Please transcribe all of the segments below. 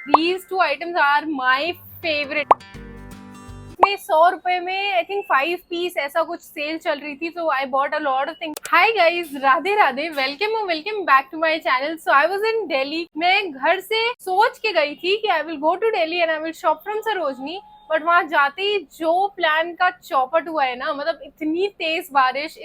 These two items are my favorite. में 100 रुपए में आई थिंक 5 पीस ऐसा कुछ सेल चल रही थी, so I bought a lot of things. Hi guys, Radhe Radhe, welcome back to my channel. So I was in Delhi. मैं घर से सोच के गई थी कि I will go to Delhi and I will shop from Sarojini, but वहां जाते ही जो प्लान का चौपट हुआ है ना, मतलब इतनी तेज बारिश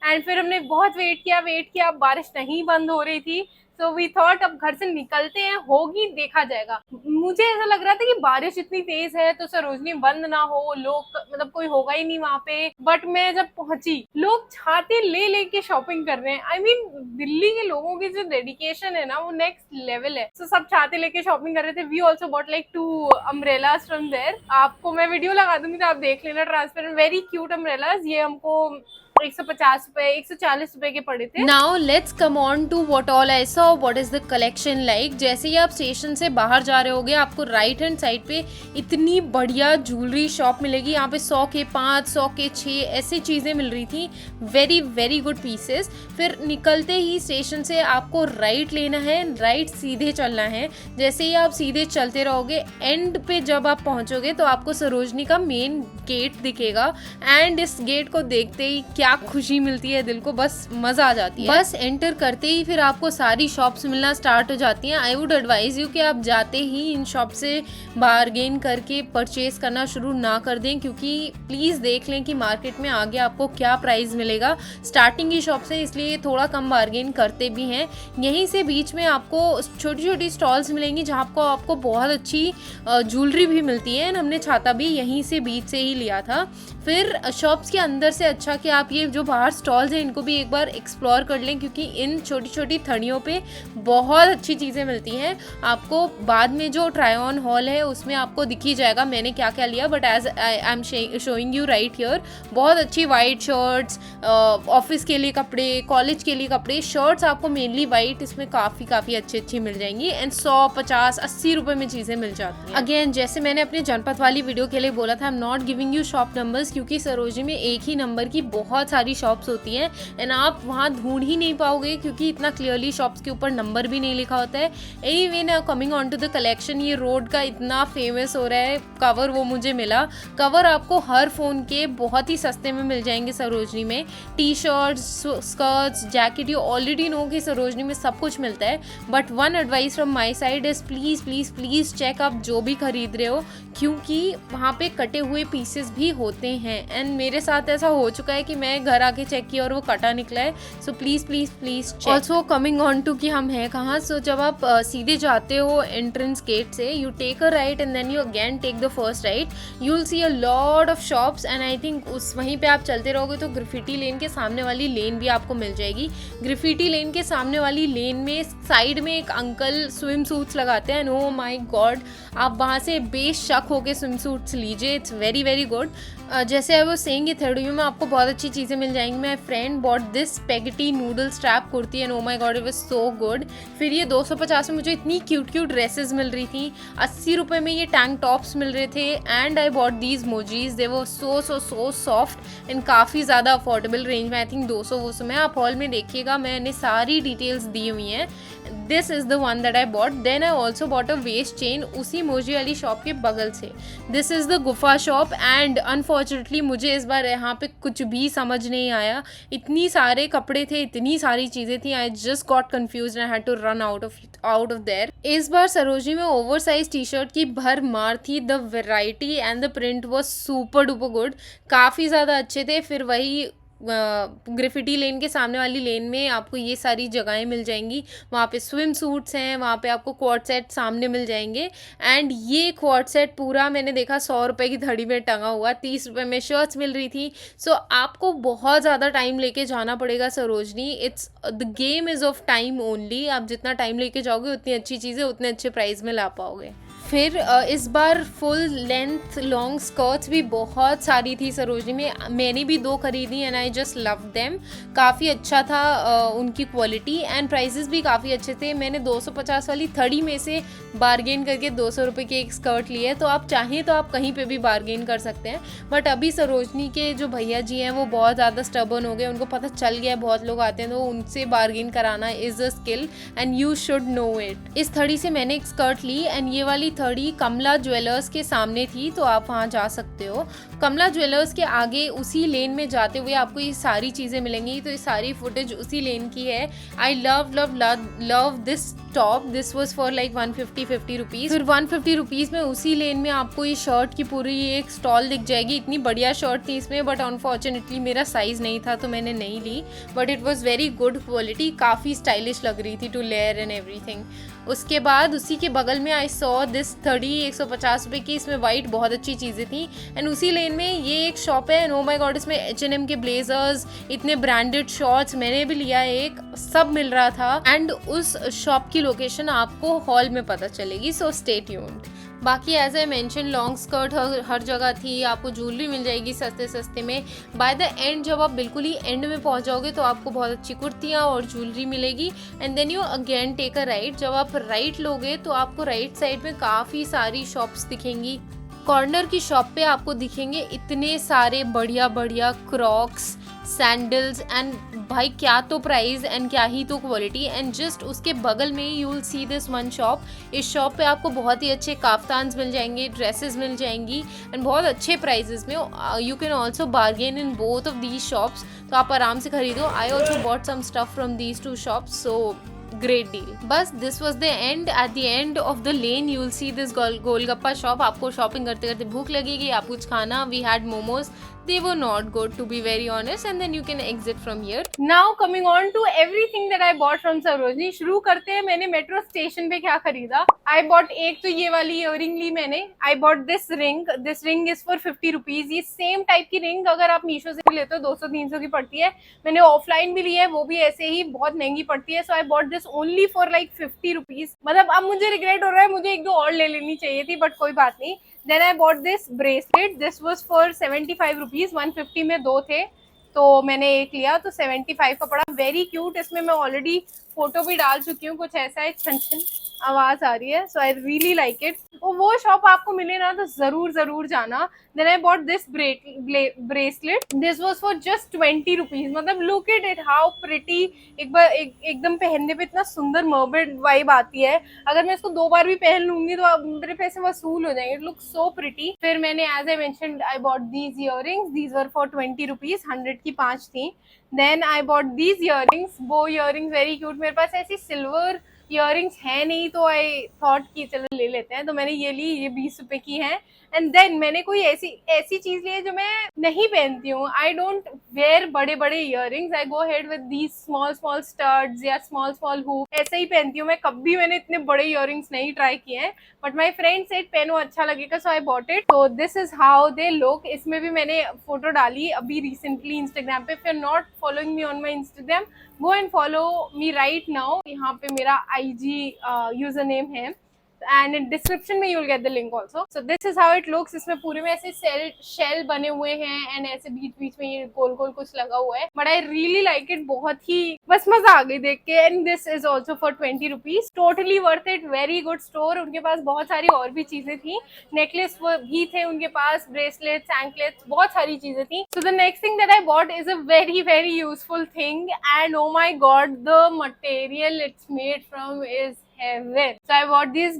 एंड फिर हमने बहुत वेट किया, बारिश नहीं बंद हो रही थी. सो वी थॉट अब घर से निकलते हैं, होगी देखा जाएगा. मुझे ऐसा लग रहा था कि बारिश इतनी तेज है तो सरोजनी बंद ना हो, लोग मतलब कोई होगा ही नहीं वहां पे. बट मैं जब पहुंची, लोग छाते ले लेके शॉपिंग कर रहे हैं. आई मीन दिल्ली के लोगों की जो डेडिकेशन है ना, वो नेक्स्ट लेवल है. तो सब छाते लेके शॉपिंग कर रहे थे. We also bought like 2 umbrellas from there. आपको मैं वीडियो लगा दूंगी तो आप देख लेना. Transparent very cute umbrellas. ये हमको 150 रुपए 140 रुपए के पड़े थे. Now let's come on to what all I saw, what is the collection like. जैसे ही आप स्टेशन से बाहर जा रहे होगे, आपको राइट हैंड साइड पे इतनी बढ़िया ज्वेलरी शॉप मिलेगी. यहाँ पे 100 के 5, 100 के 6 ऐसी चीजें मिल रही थी. Very very good pieces. फिर निकलते ही स्टेशन से आपको राइट लेना है, राइट सीधे चलना है. जैसे ही आप सीधे चलते रहोगे, एंड पे जब आप पहुंचोगे तो आपको सरोजनी का मेन गेट दिखेगा. एंड इस गेट को देखते ही क्या खुशी मिलती है दिल को, बस मजा आ जाती है. बस एंटर करते ही फिर आपको सारी शॉप्स मिलना स्टार्ट हो जाती हैं. आई वुड एडवाइज यू कि आप जाते ही इन शॉप से बार्गेन करके परचेज करना शुरू ना कर दें, क्योंकि प्लीज देख लें कि मार्केट में आगे आपको क्या प्राइस मिलेगा. स्टार्टिंग की शॉप से इसलिए थोड़ा कम बार्गेन करते भी हैं. यहीं से बीच में आपको छोटी छोटी स्टॉल्स मिलेंगी जहाँ आपको बहुत अच्छी ज्वेलरी भी मिलती है. हमने छाता भी यहीं से बीच से ही लिया था. फिर शॉप्स के अंदर से अच्छा कि आप ये जो बाहर स्टॉल्स हैं इनको भी एक बार एक्सप्लोर कर लें, क्योंकि इन छोटी छोटी थड़ियों पे बहुत अच्छी चीज़ें मिलती हैं. आपको बाद में जो ट्राई ऑन हॉल है उसमें आपको दिख ही जाएगा मैंने क्या क्या लिया, but as I am showing you right here. बहुत अच्छी वाइट शर्ट्स, ऑफिस के लिए कपड़े, कॉलेज के लिए कपड़े. शर्ट्स आपको मेनली वाइट इसमें काफ़ी अच्छी मिल जाएंगी. एंड 100, 50, 80 रुपये में चीज़ें मिल जाती हैं. अगेन जैसे मैंने अपने जनपद वाली वीडियो के लिए बोला था, आई am not giving you shop numbers, क्योंकि सरोजनी में एक ही नंबर की बहुत सारी शॉप्स होती हैं एंड आप वहाँ ढूंढ ही नहीं पाओगे, क्योंकि इतना क्लियरली शॉप्स के ऊपर नंबर भी नहीं लिखा होता है. Anyway now coming on to the collection. ये रोड का इतना फेमस हो रहा है कवर, वो मुझे मिला. कवर आपको हर फोन के बहुत ही सस्ते में मिल जाएंगे सरोजनी में. T shirts, skirts, jacket, you already know कि सरोजनी में सब कुछ मिलता है. But one advice from my side is please check आप जो भी खरीद रहे हो, क्योंकि वहाँ पे कटे हुए पीसेस भी होते हैं. एंड मेरे साथ ऐसा हो चुका है कि मैं घर आके चेक किया और वो कटा निकला है. So please check. Also coming on to कि हम हैं कहाँ. सो जब आप सीधे जाते हो एंट्रेंस गेट से, you take a right and then you again take the first right. You will see a lot of shops and I think उस वहीं पे आप चलते रहोगे तो ग्राफिटी लेन के सामने वाली लेन भी आपको मिल जाएगी. ग्राफिटी लेन के सामने वाली लेन में साइड में एक अंकल स्विम सूट्स लगाते हैं. ओ माई गॉड, आप वहाँ से बेशक होके स्विम सूट्स लीजिए. It's very very good. जैसे आई वाज सेइंग, ये थर्ड व्यू में आपको बहुत अच्छी चीज़ें मिल जाएंगी. My friend bought this spaghetti noodle strap kurti and oh my God it was so good. फिर ये 250 में मुझे इतनी क्यूट ड्रेसेस मिल रही थी. 80 रुपये में ये टैंक टॉप्स मिल रहे थे. एंड आई बॉट दीज मोजीज, they were so soft and काफ़ी ज़्यादा अफोर्डेबल रेंज में. आई थिंक 200 में. आप हॉल में देखिएगा, मैंने सारी डिटेल्स दी हुई हैं. This is the one that I bought. Then I also bought a waist chain उसी मोजी वाली शॉप के बगल से. This is the Gufa shop. And unfortunately मुझे इस बार यहाँ पे कुछ भी समझ नहीं आया. इतनी सारे कपड़े थे, इतनी सारी चीज़ें थी. I just got confuse and I had to run out of there. इस बार सरोजनी में ओवर साइज टी शर्ट की भर मार थी. The variety and the print was super duper good. काफ़ी ज़्यादा अच्छे थे. फिर वही ग्राफिटी लेन के सामने वाली लेन में आपको ये सारी जगहें मिल जाएंगी. वहाँ पे स्विम सूट्स हैं, वहाँ पे आपको क्वार्ट सेट सामने मिल जाएंगे. एंड ये क्वार्ट सेट पूरा मैंने देखा 100 रुपये की धड़ी में टंगा हुआ. 30 रुपये में शर्ट्स मिल रही थी. सो आपको बहुत ज़्यादा टाइम लेके जाना पड़ेगा Sarojini. It's the game is of time only. आप जितना टाइम लेके जाओगे उतनी अच्छी चीज़ें उतने अच्छे प्राइस में ला पाओगे. फिर इस बार फुल लेंथ लॉन्ग स्कर्ट्स भी बहुत सारी थी सरोजनी में, मैंने भी 2 खरीदी and I just love them. काफ़ी अच्छा था उनकी क्वालिटी एंड प्राइसेस भी काफ़ी अच्छे थे। मैंने 250 वाली 30 में से बार्गेन करके 200 रुपये की एक स्कर्ट ली है, तो आप चाहें तो आप कहीं पे भी बार्गेन कर सकते हैं। बट अभी सरोजनी के जो भैया जी हैं वो बहुत ज़्यादा स्टबर्न हो गए, उनको पता चल गया बहुत लोग आते हैं तो उनसे बार्गेन कराना is a skill and you should know it. इस 30 से मैंने एक स्कर्ट ली एंड ये वाली 30 कमला ज्वेलर्स के सामने थी, तो आप वहाँ जा सकते हो। कमला ज्वेलर्स के आगे उसी लेन में जाते हुए आपको ये सारी चीज़ें मिलेंगी, तो ये सारी फुटेज उसी लेन की है। I love love love this top, this was for like 150 rupees. फिर 150 रुपीज़ में उसी लेन में आपको ये शर्ट की पूरी एक स्टॉल दिख जाएगी। इतनी बढ़िया शर्ट थी इसमें, बट अनफॉर्चुनेटली मेरा साइज़ नहीं था तो मैंने नहीं ली, but it was very good quality, काफ़ी स्टाइलिश लग रही थी टू लेयर एंड एवरीथिंग। उसके बाद उसी के बगल में आई सॉ दिस 30 150 रुपये की, इसमें वाइट बहुत अच्छी चीज़ें थी एंड उसी लेन में ये एक शॉप है एंड ओ माय गॉड इसमें H&M के ब्लेजर्स, इतने ब्रांडेड शॉर्ट्स, मैंने भी लिया एक, सब मिल रहा था एंड उस शॉप की लोकेशन आपको हॉल में पता चलेगी, सो स्टे ट्यून्ड। बाकी as I mention long skirt हर जगह थी, आपको ज्वेलरी मिल जाएगी सस्ते सस्ते में। बाय द एंड जब आप बिल्कुल ही एंड में पहुंच जाओगे तो आपको बहुत अच्छी कुर्तियाँ और ज्वेलरी मिलेगी and then you again take a right. जब आप राइट लोगे तो आपको राइट साइड में काफ़ी सारी शॉप्स दिखेंगी। कॉर्नर की शॉप पे आपको दिखेंगे इतने सारे बढ़िया बढ़िया क्रॉक्स, सैंडल्स एंड भाई क्या तो प्राइस एंड क्या ही तो क्वालिटी। एंड जस्ट उसके बगल में you will see this one shop. इस शॉप पे आपको बहुत ही अच्छे काफ्तान्स मिल जाएंगे, ड्रेसेस मिल जाएंगी एंड बहुत अच्छे प्राइजेस में। You can also bargain in both of these shops, तो आप आराम से खरीदो। I also bought some stuff from these 2 shops, so great deal. बस this was the end. At the end of the lane you will see this golgappa shop. आपको shopping करते करते भूख लगेगी, आप कुछ खाना, we had momos, they were not good to be very honest, and then you can exit from here. Now coming on to everything that I bought from Sarojini, शुरू करते हैं मैंने मेट्रो स्टेशन पे क्या खरीदा। I bought एक तो ये वाली इयररिंग ली मैंने। I bought this ring is for 50 rupees. ये सेम टाइप की रिंग अगर आप मीशो से भी लेते हो 200-300 की पड़ती है। मैंने ऑफलाइन भी ली है, वो भी ऐसे ही बहुत महंगी पड़ती है। So I bought this only for like 50 rupees. मतलब अब मुझे रिग्रेट हो रहा है, मुझे 1-2 और ले लेनी चाहिए थी, बट कोई बात नहीं। Then I bought this bracelet. This was for 75 rupees. 150 में 2 थे तो मैंने एक लिया, तो 75 का पड़ा। Very cute. इसमें मैं ऑलरेडी फोटो भी डाल चुकी हूँ। कुछ ऐसा है, छन छन आवाज आ रही है, so I really like it. वो शॉप आपको मिले ना तो जरूर जाना। Then I bought this bracelet. This was for just 20 rupees. मतलब लुक इट हाउ प्रिटी। एक बार एकदम पहनने पे इतना सुंदर मर्मेड वाइब आती है। अगर मैं इसको 2 बार भी पहन लूंगी तो मेरे पैसे वसूल हो जाएंगे। It look so pretty. फिर मैंने as I mentioned I bought these earrings. These were for 20 rupees. 100 की 5 थी। Then I bought these earrings. वो इयररिंग्स वेरी क्यूट। मेरे पास ऐसी सिल्वर इयररिंग्स है नहीं, तो आई थॉट कि चलो ले लेते हैं, तो मैंने ये ली। ये 20 रुपए की है। एंड देन मैंने कोई ऐसी चीज ली है जो मैं नहीं पहनती हूँ। आई डोंट वेयर बड़े बड़े earrings. I go head with these small studs या स्मॉल हुक, ऐसे ही पहनती हूँ मैं। कभी मैंने इतने बड़े इयररिंग्स नहीं ट्राई किए हैं, बट माई फ्रेंड सेड पहनो अच्छा लगेगा, सो आई बॉट इट। तो this is how they look. इसमें भी मैंने फोटो डाली अभी रिसेंटली इंस्टाग्राम पे। If you are not following me on my Instagram, go and follow me right now. यहाँ पे मेरा IG यूजर नेम है एंड इन डिस्क्रिप्शन में you will get the link also. So this is how it looks. इसमें पूरे में ऐसे shell बने हुए हैं एंड ऐसे बीच बीच में ये गोल गोल कुछ लगा हुआ है, but I really like it. बहुत ही बस मजा आ गई देख के। And this is also for 20 rupees. Totally worth it. Very good store. उनके पास बहुत सारी और भी चीजें थी। नेकलेस भी थे उनके पास, ब्रेसलेट्स, एंकलेट्स, बहुत सारी चीजें थी। So the next thing that I bought is a very useful thing and oh my god the material it's made from is heaven. So I bought these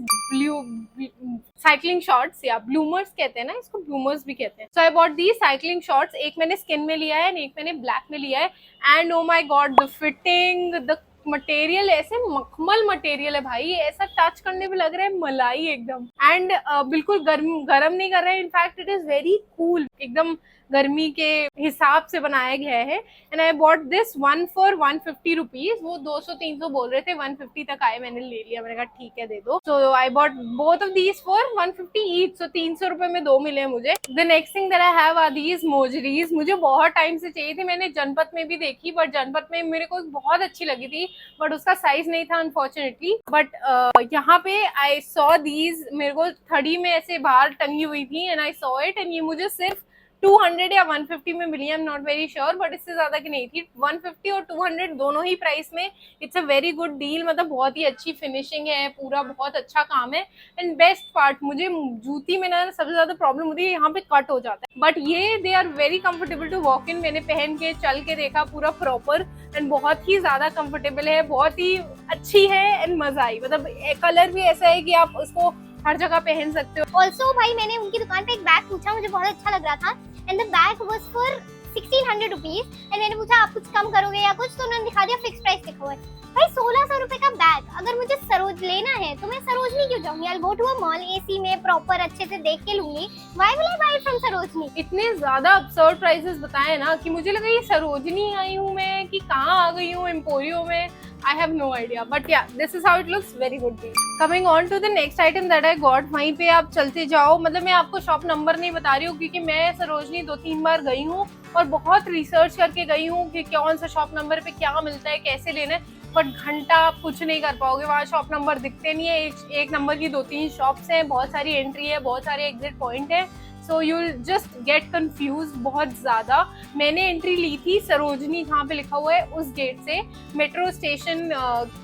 cycling shorts, या bloomers कहते हैं ना इसको, bloomers भी कहते हैं। So I bought these cycling shorts. एक मैंने स्किन में लिया है, एक मैंने ब्लैक में लिया है। And oh my god, the fitting, the material ऐसे मखमल मटेरियल है भाई। ऐसा टच करने पे लग रहा है मलाई एकदम। एंड बिल्कुल गरम नहीं कर रहा है। In fact it is very cool. एकदम गर्मी के हिसाब से बनाया गया है। And I bought this one for 150 rupees. वो 200-300 बोल रहे थे, 150 तक आए, मैंने ले लिया। मैंने कहा ठीक है दे दो। So I bought both of these for 150 each, so 300 रुपए में 2 मिले मुझे। The next thing that I have are these mojaris. मुझे बहुत टाइम से चाहिए थी, मैंने जनपथ में भी देखी, बट जनपथ में मेरे को बहुत अच्छी लगी थी, बट उसका साइज नहीं था अनफॉर्चुनेटली। बट यहाँ पे आई सॉ दीज, मेरे को 30 में ऐसे बाहर टंगी हुई थी and I saw it, and ये मुझे सिर्फ 200 या 150 में मिली। I am not very sure, but इससे ज्यादा की नहीं थी। 150 और 200 दोनों ही प्राइस में it's a very good deal. मतलब बहुत ही अच्छी फिनिशिंग है, पूरा बहुत अच्छा काम है। एंड बेस्ट पार्ट, मुझे जूती में ना सबसे ज्यादा प्रॉब्लम होती है, यहाँ पे कट हो जाता है, बट ये they are very comfortable to walk in. मैंने पहन के चल के देखा पूरा प्रॉपर, एंड बहुत ही ज्यादा कंफर्टेबल है, बहुत ही अच्छी है एंड मजा आई। मतलब कलर भी ऐसा है कि आप उसको हर जगह पहन सकते हो। ऑल्सो भाई मैंने उनकी दुकान पे एक बैग पूछा, मुझे बहुत अच्छा लग रहा था, and the bag was for 1600 rupees. And मैंने पूछा आप कुछ कम करोगे या कुछ, तो उन्होंने दिखा दिया फिक्स प्राइस लिखा हुआ है। भाई 1600 रुपए का बैग, अगर मुझे सरोज लेना है तो मैं सरोजनी क्यों जाऊंगी? I go to a mall, AC में प्रॉपर अच्छे से देख के लूंगी। Why will I buy from Sarojini? इतने ज्यादा अब्सर्ड प्राइसेस बताए ना कि मुझे लगा ये सरोजनी आई हूँ मैं कि कहाँ आ गई हूँ, एम्पोरियो में। I have no idea, but yeah, this is how it looks. Very good deal. Coming on to the next item that I got. वहीं पे आप चलते जाओ, मतलब मैं आपको शॉप नंबर नहीं बता रही हूँ क्योंकि मैं सरोजनी 2-3 बार गई हूँ और बहुत रिसर्च करके गई हूँ कि कौन सा शॉप नंबर पे क्या मिलता है, कैसे लेना है, बट घंटा आप कुछ नहीं कर पाओगे, वहाँ शॉप नंबर दिखते नहीं है। एक नंबर की 2-3 शॉप्स हैं, बहुत सारी एंट्री है, बहुत सारे एग्जिट पॉइंट है, so you just get confuse बहुत ज्यादा। मैंने एंट्री ली थी सरोजनी, जहाँ पे लिखा हुआ है उस गेट से, मेट्रो स्टेशन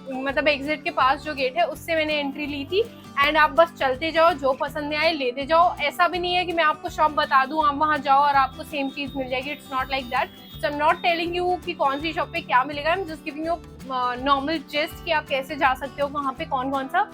मतलब एग्जिट के पास जो गेट है उससे मैंने एंट्री ली थी। एंड आप बस चलते जाओ, जो पसंद आए लेते जाओ। ऐसा भी नहीं है कि मैं आपको शॉप बता दूं, आप वहाँ जाओ और आपको सेम चीज मिल जाएगी। It's not like that. So I am not telling you कि कौन सी शॉप पे क्या मिलेगा, I am just giving you normal gist कि आप कैसे जा सकते हो, वहाँ पे कौन कौन सा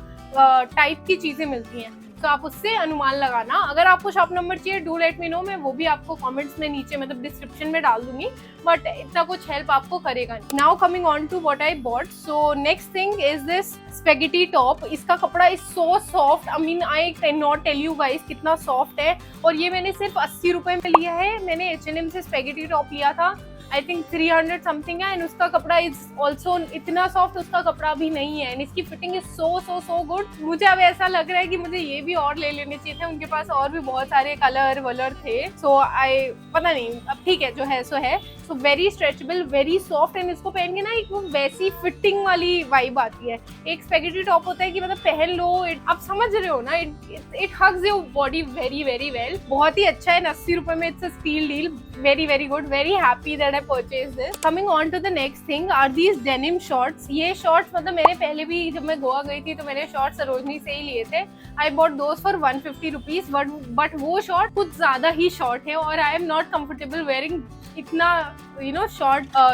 टाइप की चीजें मिलती हैं। तो आप उससे अनुमान लगाना। अगर आपको शॉप नंबर चाहिए डू लेट मी नो, मैं वो भी आपको कमेंट्स में नीचे मतलब डिस्क्रिप्शन में डाल दूंगी, बट इतना कुछ हेल्प आपको करेगा नहीं। Now coming on to what I bought. So next thing is this spaghetti top. इसका कपड़ा is so soft, I mean I can not tell you guys कितना सॉफ्ट है। और ये मैंने सिर्फ 80 रुपए में लिया है। मैंने H&M से स्पेगेटी टॉप लिया था, आई थिंक 300 समथिंग है, एंड उसका कपड़ा इज ऑल्सो इतना सॉफ्ट उसका कपड़ा भी नहीं है, एंड इसकी फिटिंग इज सो गुड। मुझे अब ऐसा लग रहा है कि मुझे ये भी और ले लेने चाहिए थे, उनके पास और भी बहुत सारे कलर वलर थे। सो आई पता नहीं, अब ठीक है जो है सो है। So very stretchable, very soft, and इसको पहन के ना एक वो वैसी फिटिंग वाली वाइब आती है। एक स्पेगेटी टॉप होता है कि मतलब पहन लो, आप समझ रहे हो ना, it hugs your body very very well. बहुत ही अच्छा है, 80 रुपए में। It's a steal deal, very good, very happy that I purchased this. Coming on to the next thing are these denim shorts. ये shorts मतलब मैंने पहले भी जब मैं गोवा गई थी तो मैंने shorts सरोजनी से ही लिए थे। I bought those for 150 rupees, but वो short कुछ ज्यादा ही short है और I am not comfortable wearing इतना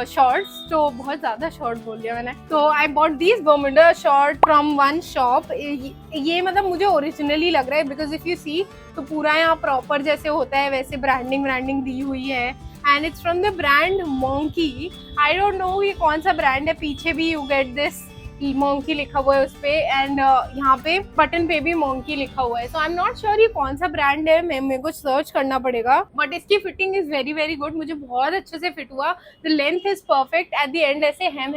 shorts, तो बहुत ज्यादा short बोल दिया मैंने। तो I bought these Bermuda short from one shop. ये मतलब मुझे ओरिजिनली लग रहा है, बिकॉज इफ यू सी तो पूरा यहाँ प्रॉपर जैसे होता है वैसे ब्रांडिंग दी हुई है, and it's from the brand monkey. I don't know ये कौन सा ब्रांड है, पीछे भी यू गेट दिस मोंकी लिखा हुआ है उस पे, एंड यहाँ पे बटन पे भी मोंकी लिखा हुआ है। So I am not sure ये कौन सा ब्रांड है, मेरे को सर्च करना पड़ेगा, बट इसकी फिटिंग इज वेरी गुड। मुझे बहुत अच्छे से फिट हुआ। The length is perfect, eight the and ऐसे हेम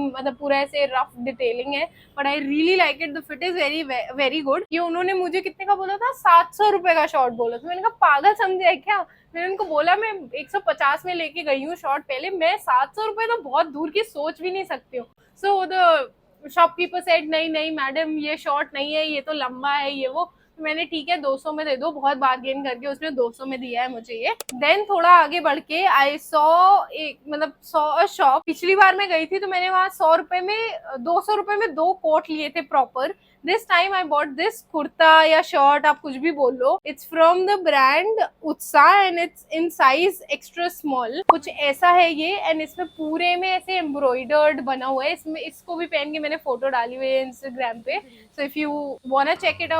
मतलब पूरा ऐसे रफ डिटेलिंग है, but I really like it. The fit is very good. ये उन्होंने मुझे कितने का बोला था, 700 रुपए का शॉर्ट बोला था। मैंने कहा पागल समझे है क्या? मैंने उनको बोला मैं 150 में लेके गई हूँ शॉर्ट पहले, मैं 700 रुपए तो बहुत दूर की सोच भी नहीं सकती हूँ। सो द शॉपकीपर सेड नहीं मैडम ये शॉर्ट नहीं है, ये तो लंबा है, ये वो। तो मैंने ठीक है 200 में दे दो, बहुत बार्गेन करके उसने 200 में दिया है मुझे ये। देन थोड़ा आगे बढ़ के आई सॉ शॉप। पिछली बार मैं गई थी तो मैंने वहाँ 200 रुपए में 2 कोट लिए थे proper. This time I bought this kurta या शर्ट, आप कुछ भी बोल लो। इट्स फ्रॉम द ब्रांड उत्साह and it's in size extra small, कुछ ऐसा है ये। एंड इसमें पूरे में ऐसे एम्ब्रॉयडर्ड बना हुआ है। इसमें इसको भी पहन के मैंने फोटो डाली हुई है इंस्टाग्राम पे। So if you wanna check it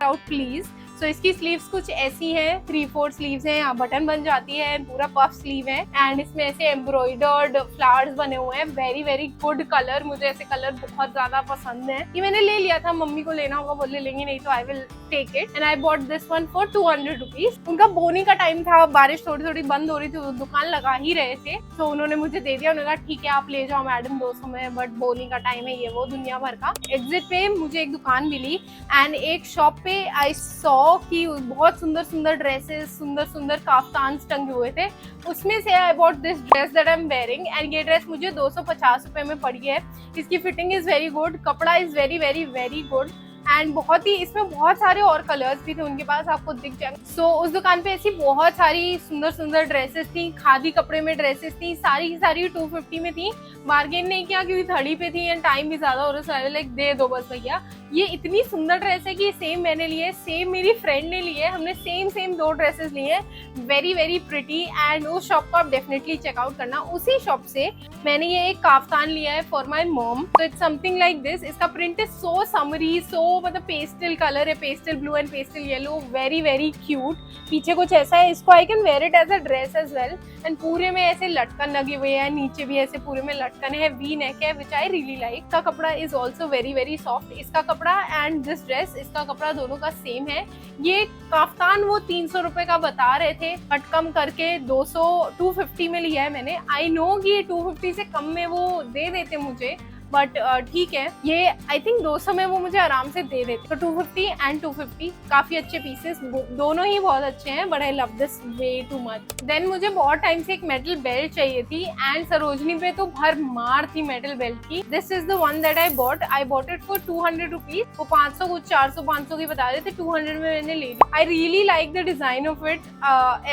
out please. So इसकी स्लीव्स कुछ ऐसी हैं, 3/4 स्लीव्स हैं, यहाँ बटन बन जाती है, पूरा पफ स्लीव है, एंड इसमें ऐसे एम्ब्रॉयडर्ड फ्लावर्स बने हुए हैं। वेरी गुड कलर, मुझे ऐसे कलर बहुत ज्यादा पसंद है। ये मैंने ले लिया था, मम्मी को लेना होगा बोले लेंगे, नहीं तो I will take it and I bought this one for 200 rupees. उनका बोनी का टाइम था, बारिश थोड़ी थोड़ी बंद हो रही थी, दुकान लगा ही रहे थे, तो उन्होंने मुझे दे दिया। उन्होंने कहा ठीक है आप ले जाओ मैडम 200 में, बट बोनी का टाइम है, ये वो दुनिया भर का। एग्जिट पे मुझे एक दुकान मिली एंड एक शॉप पे आई सॉ कि बहुत सुंदर सुंदर ड्रेसेस, सुंदर सुंदर काफ्तान टंगे हुए थे। उसमें से आई bought this dress that I am wearing and ये ड्रेस मुझे 250 रुपए में पड़ी है। इसकी फिटिंग इज वेरी गुड, कपड़ा is very very very good and बहुत ही, इसमें बहुत सारे और कलर्स भी थे उनके पास, आपको दिख जाएंगे। सो उस दुकान पे ऐसी बहुत सारी सुंदर सुंदर ड्रेसेस थी, खादी कपड़े में ड्रेसेस थी, सारी की सारी 250 में थी। बार्गेन नहीं किया क्योंकि थड़ी पे थी एंड टाइम भी ज्यादा हो रहा है, लाइक दे दो बस भैया। ये इतनी सुंदर ड्रेस है कि सेम मैंने लिए, सेम मेरी फ्रेंड ने लिए, हमने सेम 2 ड्रेसेस लिए, वेरी वेरी प्रिटी। एंड उस शॉप को आप डेफिनेटली चेकआउट करना। उसी शॉप से मैंने ये एक काफ्तान लिया है फॉर माई मॉम, तो इट्स समथिंग लाइक दिस। इसका प्रिंट इज सो समरी, सो मतलब पेस्टल कलर है, pastel blue and pastel yellow, very very cute. पीछे कुछ ऐसा है, इसको I can wear it as a dress as well and पूरे में ऐसे लटकन लगे हुए हैं, नीचे भी ऐसे पूरे में लटकन है, वी नेक है, विच आई रियली लाइक। का कपड़ा is also very very soft. इसका कपड़ा एंड दिस ड्रेस, इसका कपड़ा दोनों का सेम है। ये काफ्तान वो 300 रुपए का बता रहे थे, बट कम करके 250 में लिया है मैंने। आई नो कि 250 से कम में वो दे देते मुझे, बट ठीक है, ये आई थिंक 200 में वो मुझे आराम से दे देते। तो 250 एंड 250 काफी अच्छे पीसेस, दोनों ही बहुत अच्छे हैं, but I love this way too much. देन मुझे बहुत टाइम से एक मेटल बेल्ट चाहिए थी एंड सरोजनी पे तो भर मार थी मेटल बेल्ट की। This is the one that I bought it for 200 rupees. वो 500 कुछ 400-500 की बता रहे थे, 200 में मैंने ले ली। I really like the design of it.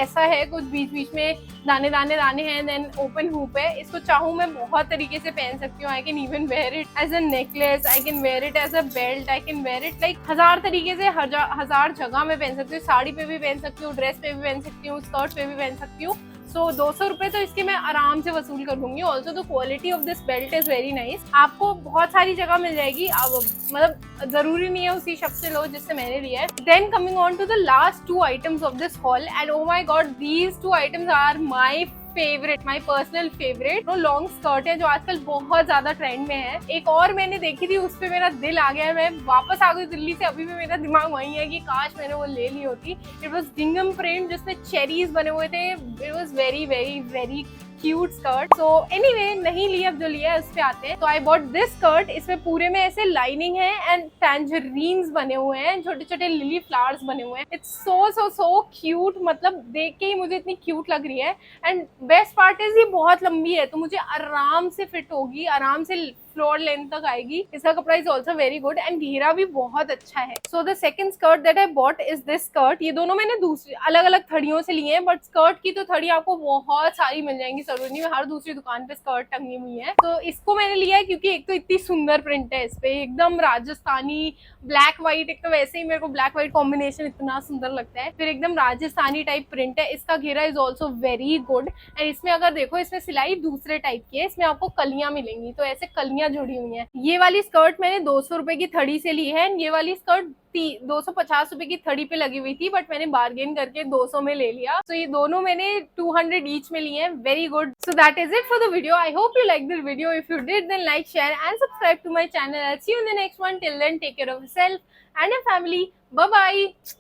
ऐसा है कुछ बीच बीच में दाने दाने दाने हैं, देन ओपन हुप है। इसको चाहूँ मैं बहुत तरीके से पहन सकती हूँ। I can even wear it as a necklace, I can wear it as a belt, I can wear it like 1000 तरीके से, हजार जगह में पहन सकती हूँ। साड़ी पे भी पहन सकती हूँ, ड्रेस पे भी पहन सकती हूँ, स्कर्ट पे भी पहन सकती हूँ। सो 200 रुपए तो इसके मैं आराम से वसूल कर लूंगी। Also the quality of this belt is very nice. आपको बहुत सारी जगह मिल जाएगी, अब मतलब जरूरी नहीं है उसी शॉप से लो जिससे मैंने लिया है। Then coming on to the last 2 items of this haul and oh my god, these 2 items are my favourite, my personal favourite. वो लॉन्ग स्कर्ट है जो आजकल बहुत ज्यादा ट्रेंड में है। एक और मैंने देखी थी, उस पे मेरा दिल आ गया, मैं वापस आ गई दिल्ली से, अभी भी मेरा दिमाग वही है कि काश मैंने वो ले ली होती। इट वॉज गिंगम प्रिंट जिसमें चेरीज बने हुए थे। It was very very very cute skirt. So anyway, नहीं लिया, अब जो लिया है उस पे आते हैं। तो आई बॉट दिस स्कर्ट। इसमें पूरे में ऐसे लाइनिंग है एंड टैंजरीन्स बने हुए हैं, छोटे छोटे लिली फ्लावर्स बने हुए हैं। It's so so so cute, मतलब देख के ही मुझे इतनी क्यूट लग रही है। एंड बेस्ट पार्ट इज ये बहुत लंबी है, तो मुझे आराम से फिट होगी, आराम से फ्लोर लेंथ तक आएगी। इसका कपड़ा is also very good and घेरा भी बहुत अच्छा है। So the second skirt that I bought is this skirt. ये दोनों मैंने दूसरी अलग अलग थड़ियों से लिए हैं, बट स्कर्ट की तो थड़ी आपको बहुत सारी मिल जाएंगी सरोजनी में, हर दूसरी दुकान पे स्कर्ट टंगी हुई है। तो इसको मैंने लिया है क्योंकि एक तो इतनी सुंदर प्रिंट है इस पे, एकदम राजस्थानी ब्लैक व्हाइट। एक तो वैसे ही मेरे को ब्लैक व्हाइट कॉम्बिनेशन इतना सुंदर लगता है, फिर एकदम राजस्थानी टाइप प्रिंट है। इसका घेरा is also very good and इसमें अगर देखो, इसमें सिलाई दूसरे टाइप की है, इसमें आपको कलियां मिलेंगी, तो ऐसे कलियां जुड़ी हुई हैं। ये वाली स्कर्ट मैंने 200 रुपए की थड़ी से ली है, ये वाली स्कर्ट 250 रुपए की थड़ी पे लगी हुई थी, बट मैंने बार्गेन करके 200 में ले लिया। तो ये दोनों मैंने 200 ईच में लिए हैं। Very good. So that is it for the video. I hope you like this video. If you did, then like, share and subscribe to my channel. I'll see you in the next one. Till then, take care of yourself and your family. Bye bye.